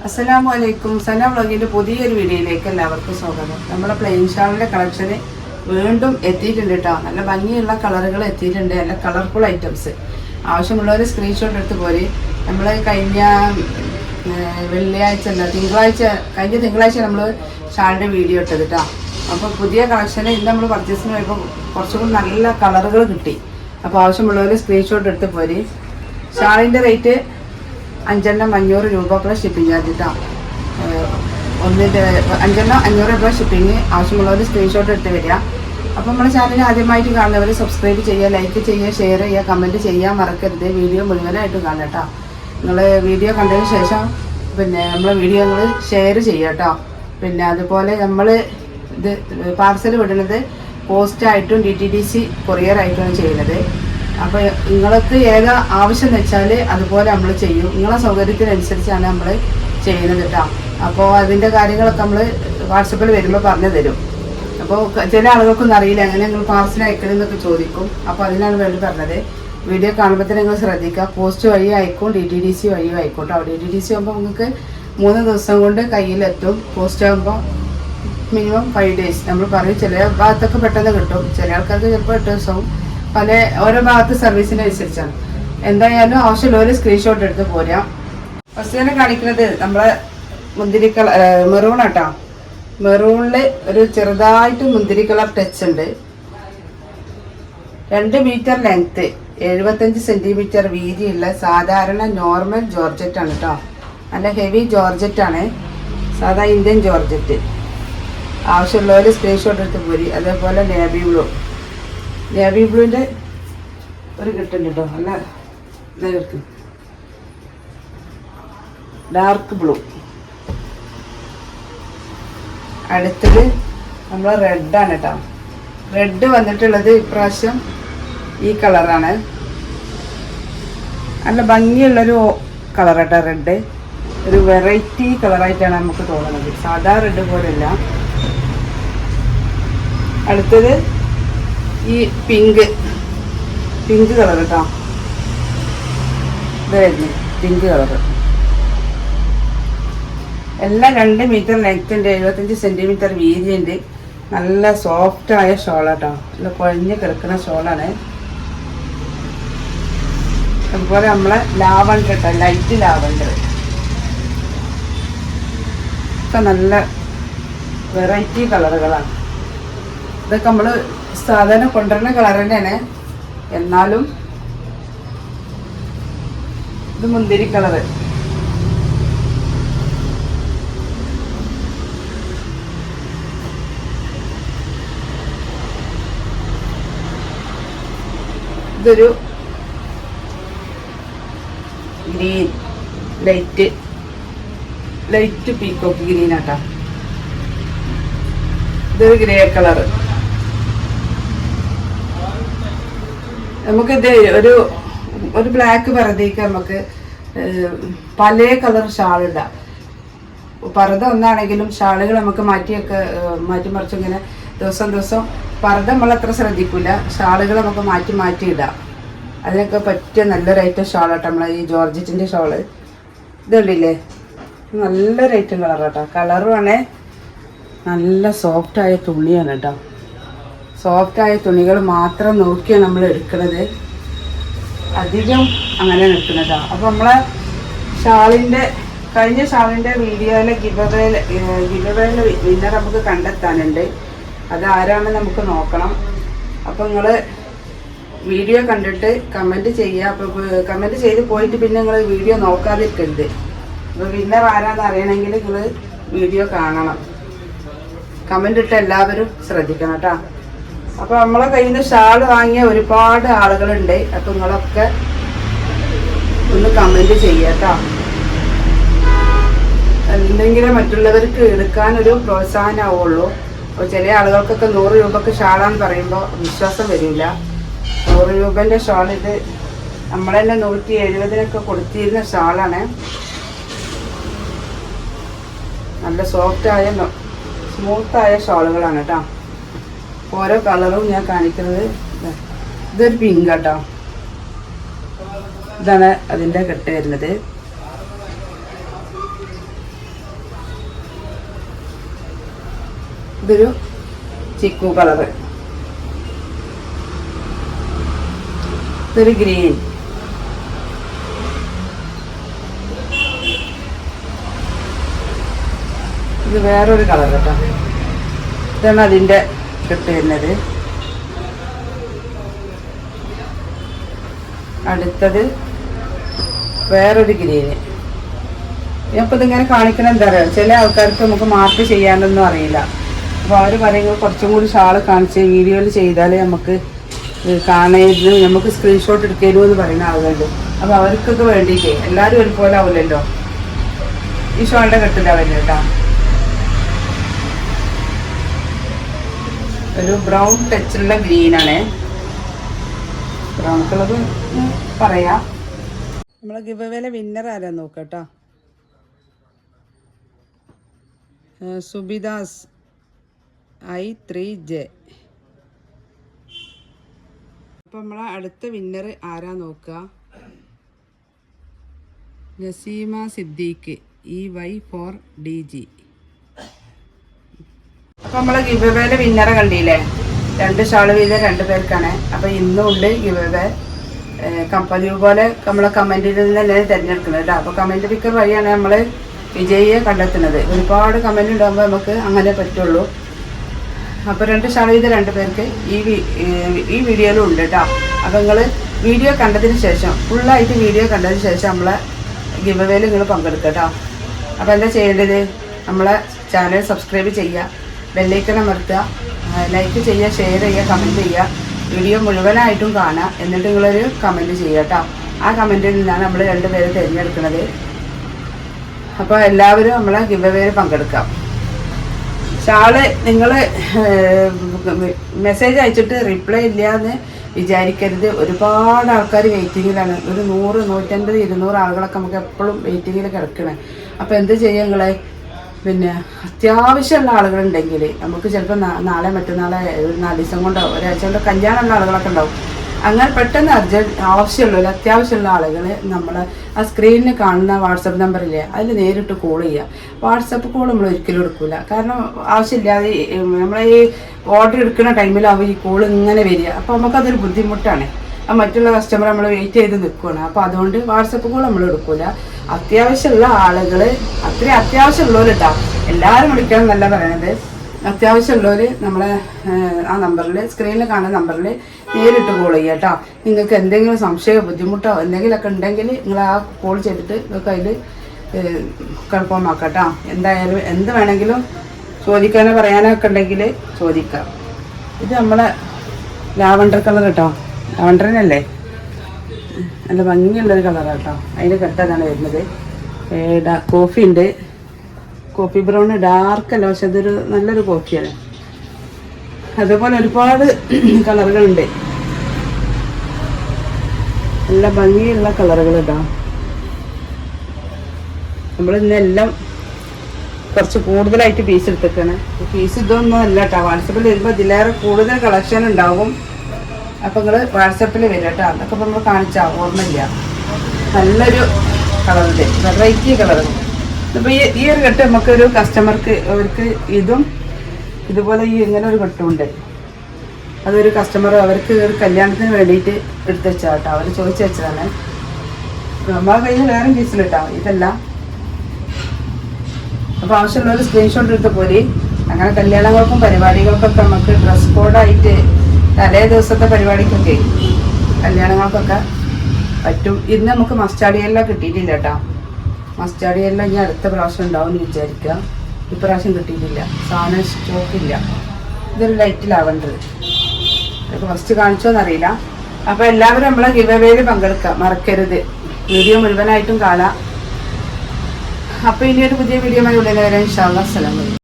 അസ്സലാമലൈക്കും. സന വ്ളോഗിൻ്റെ പുതിയൊരു വീഡിയോയിലേക്ക് എല്ലാവർക്കും സ്വാഗതം. നമ്മുടെ പ്ലെയിൻ ഷാളിൻ്റെ കളക്ഷന് വീണ്ടും എത്തിയിട്ടുണ്ട് കേട്ടോ. നല്ല ഭംഗിയുള്ള കളറുകൾ എത്തിയിട്ടുണ്ട്, നല്ല കളർഫുൾ ഐറ്റംസ്. ആവശ്യമുള്ളവർ സ്ക്രീൻഷോട്ട് എടുത്ത് പോര്. നമ്മൾ കഴിഞ്ഞ വെള്ളിയാഴ്ച കഴിഞ്ഞ തിങ്കളാഴ്ച നമ്മൾ ഷാളിൻ്റെ വീഡിയോ ഇട്ടത് കേട്ടോ. അപ്പോൾ പുതിയ കളക്ഷന് ഇന്ന് നമ്മൾ പർച്ചേസിന് പോയപ്പോൾ കുറച്ചുകൂടി നല്ല കളറുകൾ കിട്ടി. അപ്പോൾ ആവശ്യമുള്ളവർ സ്ക്രീൻഷോട്ട് എടുത്ത് പോര്. ഷാളിൻ്റെ റേറ്റ് 5 500 രൂപ പ്ലസ് ഷിപ്പിംഗ് ചാർജ് കേട്ടോ. 5 500 രൂപ ഷിപ്പിംഗ്. ആവശ്യമുള്ളവർ സ്ക്രീൻഷോട്ട് എടുത്ത് വരിക. അപ്പോൾ നമ്മുടെ ചാനൽ ആദ്യമായിട്ട് കാണുന്നവർ സബ്സ്ക്രൈബ് ചെയ്യുക, ലൈക്ക് ചെയ്യുക, ഷെയർ ചെയ്യുക, കമൻറ്റ് ചെയ്യാൻ മറക്കരുത്. വീഡിയോ മുഴുവനായിട്ട് കാണാം കേട്ടോ. നിങ്ങൾ വീഡിയോ കണ്ടതിന് ശേഷം നമ്മളെ വീഡിയോ നിങ്ങൾ ഷെയർ ചെയ്യുക കേട്ടോ. അതുപോലെ നമ്മൾ ഇത് പാർസൽ വിടുന്നത് പോസ്റ്റായിട്ടും DTDC കൊറിയറായിട്ടുമാണ് ചെയ്യുന്നത്. അപ്പോൾ നിങ്ങൾക്ക് ഏതാ ആവശ്യം എന്ന് വെച്ചാൽ അതുപോലെ നമ്മൾ ചെയ്യും. നിങ്ങളെ സൗകര്യത്തിനനുസരിച്ചാണ് നമ്മൾ ചെയ്യുന്നത് കേട്ടോ. അപ്പോൾ അതിൻ്റെ കാര്യങ്ങളൊക്കെ നമ്മൾ വാട്സപ്പിൽ വരുമ്പോൾ പറഞ്ഞു തരും. അപ്പോൾ ചില ആളുകൾക്കൊന്നും അറിയില്ല എങ്ങനെ നിങ്ങൾ പാർസൽ അയക്കണമെന്നൊക്കെ ചോദിക്കും. അപ്പോൾ അതിനാണ് വേണ്ടി പറഞ്ഞത്. വീഡിയോ കാണുമ്പോൾ തന്നെ നിങ്ങൾ ശ്രദ്ധിക്കുക. പോസ്റ്റ് വഴി അയക്കും, DTDC വഴിയും അയക്കും കേട്ടോ. DTDC ആകുമ്പോൾ നിങ്ങൾക്ക് 3 ദിവസം കൊണ്ട് കയ്യിലെത്തും. പോസ്റ്റ് ആകുമ്പോൾ മിനിമം 5 ഡേയ്സ് നമ്മൾ പറയും. ചില ഭാഗത്തൊക്കെ പെട്ടെന്ന് കിട്ടും, ചില ആൾക്കാർക്ക് ചിലപ്പോൾ 8 ദിവസവും. ഓരോ ഭാഗത്ത് സർവീസിനനുസരിച്ചാണ്. എന്തായാലും ആവശ്യമുള്ളവർ സ്ക്രീൻഷോട്ട് എടുത്ത് പോരാം. ഫസ്റ്റ് തന്നെ കാണിക്കുന്നത് നമ്മളെ മുന്തിരി കളർ മെറൂൺ ആട്ടോ. മെറൂണിൽ ഒരു ചെറുതായിട്ട് മുന്തിരി കളർ ടച്ച് ഉണ്ട്. 2 മീറ്റർ ലെങ്ത്ത്, 75 സെൻറ്റിമീറ്റർ വീതിയുള്ള സാധാരണ നോർമൽ ജോർജറ്റ് ആണ് കേട്ടോ. നല്ല ഹെവി ജോർജറ്റ് ആണ്, സാധാ ഇന്ത്യൻ ജോർജറ്റ്. ആവശ്യമുള്ളവർ സ്ക്രീൻഷോട്ട് എടുത്ത് പോരി. അതേപോലെ നേവി ബ്ലൂവിൻ്റെ ഒരു കിട്ടുന്നുണ്ട് കേട്ടോ. നല്ല കിട്ടും. Dark blue. അടുത്തത് നമ്മൾ റെഡാണ് കേട്ടോ. റെഡ് വന്നിട്ടുള്ളത് ഇപ്രാവശ്യം ഈ കളറാണ്. നല്ല ഭംഗിയുള്ളൊരു കളർ കേട്ടോ റെഡ്. ഒരു വെറൈറ്റി കളറായിട്ടാണ് നമുക്ക് തോന്നുന്നത്, സാധാ റെഡ് പോലെയല്ല. അടുത്തത് ഈ പിങ്ക് കളർ കേട്ടോ. ഇതായിരുന്നു പിങ്ക് കളർ. എല്ലാം 2 മീറ്റർ ലെങ്ത് ഉണ്ട്, 75 സെൻറ്റിമീറ്റർ വീതിയുണ്ട്. നല്ല സോഫ്റ്റായ ഷോളാട്ടോ. നല്ല കുഴഞ്ഞ് കിടക്കുന്ന ഷോളാണ്. അതുപോലെ നമ്മളെ ലാവണ്ടർ കേട്ടോ, ലൈറ്റ് ലാവണ്ടർ. ഒക്കെ നല്ല വെറൈറ്റി കളറുകളാണ്. ഇതൊക്കെ നമ്മൾ സാധാരണ കൊണ്ടുവരുന്ന കളർ തന്നെയാണ്, എന്നാലും ഇത് മുന്തിരി കളറ്. ഇതൊരു ഗ്രീൻ, ലൈറ്റ് പീക്കോക്ക് ഗ്രീൻ ആട്ടോ. ഇതൊരു ഗ്രേ കളറ്. നമുക്കിത് ഒരു ബ്ലാക്ക് പരതയ്ക്ക് നമുക്ക് പല കളർ ഷാളിടാം. പർദ്ദ ഒന്നാണെങ്കിലും ഷാളുകൾ നമുക്ക് മാറ്റി മറിച്ച് ഇങ്ങനെ ദിവസം പർദ്ദ നമ്മളത്ര ശ്രദ്ധിക്കില്ല, ഷാളുകൾ നമുക്ക് മാറ്റി ഇടാം. അതിനൊക്കെ പറ്റിയ നല്ലൊരു ഐറ്റം ഷാളാട്ടോ നമ്മളെ ഈ ജോർജറ്റിൻ്റെ ഷാള്. ഇതുണ്ടില്ലേ, നല്ലൊരു ഐറ്റം കളറാട്ടോ. കളറുമാണേ നല്ല സോഫ്റ്റായ തുണിയാണ് കേട്ടോ. സോഫ്റ്റായ തുണികൾ മാത്രം നോക്കിയാണ് നമ്മൾ എടുക്കുന്നത്, അധികം അങ്ങനെ നിൽക്കുന്നതാണ്. അപ്പോൾ നമ്മളെ കഴിഞ്ഞ ഷാളിൻ്റെ വീഡിയോയിലെ ഗിവവേയിലെ വിന്നർ നമുക്ക് കണ്ടെത്താനുണ്ട്. അത് ആരാണെന്ന് നമുക്ക് നോക്കണം. അപ്പോൾ നിങ്ങൾ വീഡിയോ കണ്ടിട്ട് കമൻറ്റ് ചെയ്യുക. അപ്പോൾ കമൻറ്റ് ചെയ്ത് പോയിട്ട് പിന്നെ നിങ്ങൾ വീഡിയോ നോക്കാതിരിക്കരുത്. അപ്പോൾ വിന്നർ ആരാന്ന് അറിയണമെങ്കിൽ നിങ്ങൾ വീഡിയോ കാണണം. കമൻ്റ് ഇട്ട് എല്ലാവരും ശ്രദ്ധിക്കണം കേട്ടോ. അപ്പോൾ നമ്മളെ കയ്യിൽ നിന്ന് ഷാൾ വാങ്ങിയ ഒരുപാട് ആളുകളുണ്ട്. അപ്പോൾ നിങ്ങളൊക്കെ ഒന്ന് കമൻറ്റ് ചെയ്യുക കേട്ടോ. എന്തെങ്കിലും മറ്റുള്ളവർക്ക് എടുക്കാനൊരു പ്രോത്സാഹനമാവുള്ളൂ. അപ്പോൾ ചില ആളുകൾക്കൊക്കെ 100 രൂപക്ക് ഷാളാന്ന് പറയുമ്പോൾ വിശ്വാസം വരില്ല. 100 രൂപേൻ്റെ ഷാൾ ഇത് നമ്മൾ തന്നെ 170 കൊടുത്തിരുന്ന ഷാളാണ്. നല്ല സോഫ്റ്റായ സ്മൂത്തായ ഷാളുകളാണ് കേട്ടോ. ഓരോ കളറും ഞാൻ കാണിക്കുന്നത്. ഇതൊരു പിങ്ക് കേട്ടോ. ഇതാണ് അതിൻ്റെ കെട്ട് വരുന്നത്. ഇതൊരു ചിക്കു കളറ്, ഇതൊരു ഗ്രീൻ, ഇത് വേറൊരു കളർ കേട്ടോ. ഇതാണ് അതിൻ്റെ കെട്ട് വരുന്നത്. അടുത്തത് വേറൊരു ഗ്രീന്. അപ്പോൾ ഇതിങ്ങനെ കാണിക്കണം എന്താ പറയുക, ചില ആൾക്കാർക്ക് നമുക്ക് മാർക്ക് ചെയ്യാനൊന്നും അറിയില്ല. അപ്പോൾ അവർ പറയുമ്പോൾ കുറച്ചും കൂടി ഷാള് കാണിച്ച് വീഡിയോയിൽ ചെയ്താൽ നമുക്ക് കാണരുത്, നമുക്ക് സ്ക്രീൻഷോട്ട് എടുക്കരുത് എന്ന് പറയുന്ന ആളുകളുണ്ട്. അപ്പോൾ അവർക്കൊക്കെ വേണ്ടിയിട്ട് എല്ലാവരും ഒരുപോലെ ആവില്ലല്ലോ. ഈ ഷാളിൻ്റെ കെട്ടില്ല വരുന്നത് കേട്ടോ. ഒരു ബ്രൗൺ ടച്ചുള്ള ഗ്രീനാണ്. ബ്രൗൺ കളർ പറയാം. നമ്മളെ ഗിവ് അവേയിലെ വിന്നർ ആരാ നോക്കട്ടോ. സുബിദാസ് I3J. അപ്പം നമ്മളെ അടുത്ത വിന്നർ ആരാ നോക്കുക. നസീമ സിദ്ദീഖ് EY4DG. അപ്പം നമ്മളെ ഗിവ് അവേയിലെ വിന്നറെ കണ്ടില്ലേ, 2 ഷാള് വീതം 2 പേർക്കാണ്. അപ്പം ഇന്നും ഉണ്ട് ഗിവ് അവേ. പതിവ് പോലെ നമ്മളെ കമൻറ്റിൽ നിന്ന് തന്നെ തിരഞ്ഞെടുക്കുന്നത് കേട്ടോ. അപ്പോൾ കമൻറ്റ് പിക്കർ വഴിയാണ് നമ്മൾ വിജയിയെ കണ്ടെത്തുന്നത്. ഒരുപാട് കമൻറ്റ് ഉണ്ടാകുമ്പോൾ നമുക്ക് അങ്ങനെ പറ്റുള്ളൂ. അപ്പോൾ 2 ഷാള് വീതം 2 പേർക്ക് ഈ വീഡിയോയിലും ഉണ്ട് കേട്ടോ. അപ്പോൾ നിങ്ങൾ വീഡിയോ കണ്ടതിന് ശേഷം, ഫുള്ളായിട്ട് വീഡിയോ കണ്ടതിന് ശേഷം നമ്മളെ ഗിവ് അവേയിൽ നിങ്ങൾ പങ്കെടുക്കുക കേട്ടോ. അപ്പോൾ എന്താ ചെയ്യേണ്ടത്, നമ്മളെ ചാനൽ സബ്സ്ക്രൈബ് ചെയ്യുക, ബെല്ലൈക്കൺ അമർത്തുക, ലൈക്ക് ചെയ്യുക, ഷെയർ ചെയ്യുക, കമൻറ്റ് ചെയ്യുക, വീഡിയോ മുഴുവനായിട്ടും കാണുക. എന്നിട്ട് നിങ്ങളൊരു കമൻറ്റ് ചെയ്യുക കേട്ടോ. ആ കമൻറ്റിൽ നിന്നാണ് നമ്മൾ 2 പേരെ തിരഞ്ഞെടുക്കുന്നത്. അപ്പോൾ എല്ലാവരും നമ്മളെ ഗിവ് അവേയിൽ പങ്കെടുക്കാം. ഷാള് നിങ്ങൾ മെസ്സേജ് അയച്ചിട്ട് റിപ്ലൈ ഇല്ല എന്ന് വിചാരിക്കരുത്. ഒരുപാട് ആൾക്കാർ വെയിറ്റിങ്ങിലാണ്. ഒരു 100, 150, 200 ആളുകളൊക്കെ നമുക്ക് എപ്പോഴും വെയിറ്റിങ്ങിൽ കിടക്കണേ. അപ്പോൾ എന്ത് ചെയ്യുക നിങ്ങൾ, പിന്നെ അത്യാവശ്യമുള്ള ആളുകളുണ്ടെങ്കിൽ നമുക്ക് ചിലപ്പോൾ നാളെ മറ്റന്നാളെ 4 ദിവസം കൊണ്ടോ ഒരാഴ്ച കൊണ്ടോ കല്യാണമുള്ള ആളുകളൊക്കെ ഉണ്ടാവും. അങ്ങനെ പെട്ടെന്ന് ആവശ്യമുള്ള അത്യാവശ്യമുള്ള ആളുകൾ നമ്മൾ ആ സ്ക്രീനിൽ കാണുന്ന വാട്സപ്പ് നമ്പറില്ലേ, അതിൽ നേരിട്ട് കോൾ ചെയ്യുക. വാട്സപ്പ് കോൾ നമ്മൾ ഒരിക്കലും എടുക്കില്ല. കാരണം ആവശ്യമില്ലാതെ നമ്മളെ ഈ ഓർഡർ എടുക്കുന്ന ടൈമിലാവും ഈ കോൾ ഇങ്ങനെ വരിക. അപ്പോൾ നമുക്കതൊരു ബുദ്ധിമുട്ടാണ്. മറ്റുള്ള കസ്റ്റമർ നമ്മൾ വെയിറ്റ് ചെയ്ത് നിൽക്കുകയാണ്. അപ്പോൾ അതുകൊണ്ട് വാട്സപ്പ് കോൾ നമ്മൾ എടുക്കില്ല. അത്യാവശ്യമുള്ള ആളുകൾ, അത്രയും അത്യാവശ്യമുള്ളവരുണ്ടാവും. എല്ലാവരും വിളിക്കണം എന്നല്ല പറയണത്. അത്യാവശ്യമുള്ളവർ നമ്മളെ ആ നമ്പറിൽ, സ്ക്രീനിൽ കാണുന്ന നമ്പറിൽ നേരിട്ട് കോൾ ചെയ്യുക കേട്ടോ. നിങ്ങൾക്ക് എന്തെങ്കിലും സംശയമോ ബുദ്ധിമുട്ടോ എന്തെങ്കിലുമൊക്കെ ഉണ്ടെങ്കിൽ നിങ്ങൾ ആ കോൾ ചെയ്തിട്ട് നിങ്ങൾക്ക് അതിൽ കൺഫേം ആക്കാം കേട്ടോ. എന്തായാലും എന്ത് വേണമെങ്കിലും ചോദിക്കാനോ പറയാനോ ഒക്കെ ഉണ്ടെങ്കിൽ ചോദിക്കാം. ഇത് നമ്മളെ ലാവണ്ടർ കളർ കേട്ടോ. ലാവണ്ടറിനല്ലേ, നല്ല ഭംഗിയുള്ളൊരു കളറാണ് കേട്ടോ. അതിൻ്റെ കെട്ടതാണ് വരുന്നത്. കോഫി ഉണ്ട്, കോഫി ബ്രൗൺ, ഡാർക്കല്ല, പക്ഷെ അതൊരു നല്ലൊരു കോഫിയാണ്. അതുപോലെ ഒരുപാട് കളറുകളുണ്ട്, നല്ല ഭംഗിയുള്ള കളറുകൾ കേട്ടോ. നമ്മൾ ഇന്നെല്ലാം കുറച്ച് കൂടുതലായിട്ട് പീസ് എടുത്തേക്കാണ്. പീസ് ഇതൊന്നും അല്ല കേട്ടോ. വാട്സപ്പിൽ വരുമ്പോൾ ഇതിലേറെ കൂടുതൽ കളക്ഷൻ ഉണ്ടാകും. അപ്പോൾ നിങ്ങൾ വാട്സപ്പിൽ വരും കേട്ടോ. അതൊക്കെ ഇപ്പോൾ നമ്മൾ കാണിച്ചാൽ ഓർമ്മയില്ല. നല്ലൊരു കളറിൻ്റെ വെറൈറ്റി കളറുകൾ. ഇപ്പോൾ ഈ ഒരു കെട്ട് നമുക്കൊരു കസ്റ്റമർക്ക്, അവർക്ക് ഇതും ഇതുപോലെ ഈ ഇങ്ങനെ ഒരു കെട്ടുമുണ്ട്. അതൊരു കസ്റ്റമർ അവർക്ക് ഒരു കല്യാണത്തിന് വേണ്ടിയിട്ട് എടുത്ത് വെച്ചാൽ കേട്ടോ. അവർ ചോദിച്ചു വെച്ചതാണ്. നമ്മളെ കയ്യിൽ വേറെ പീസിലിട്ടോ ഇതെല്ലാം. അപ്പോൾ ആവശ്യമുള്ളൊരു സ്ക്രീൻഷോട്ട് എടുത്ത് പോരി. അങ്ങനെ കല്യാണങ്ങൾക്കും പരിപാടികൾക്കൊക്കെ നമുക്ക് ഡ്രസ് കോഡായിട്ട് തലേ ദിവസത്തെ പരിപാടിക്കൊക്കെ കല്യാണങ്ങൾക്കൊക്കെ പറ്റും. ഇന്ന് നമുക്ക് മസ്റ്റാർഡിയെല്ലാം കിട്ടിയിട്ടില്ല കേട്ടോ. മസ്റ്റാർഡിയെല്ലാം ഇനി അടുത്ത പ്രാവശ്യം ഉണ്ടാവും എന്ന് വിചാരിക്കുക. ഇപ്രാവശ്യം കിട്ടിയിട്ടില്ല, സാധനം സ്റ്റോക്കില്ല. ഇതൊരു ലൈറ്റിലാവേണ്ടത്. അതൊക്കെ ഫസ്റ്റ് കാണിച്ചോന്നറിയില്ല. അപ്പോൾ എല്ലാവരും നമ്മളെ ഗിവ് അവേയിൽ പങ്കെടുക്കുക, മറക്കരുത്. വീഡിയോ മുഴുവനായിട്ടും കാണാം. അപ്പോൾ ഇനിയൊരു പുതിയ വീഡിയോ ഉടനെ വരാൻ ഇൻഷാ അല്ലാഹ്. അസ്സലാമു അലൈക്കും.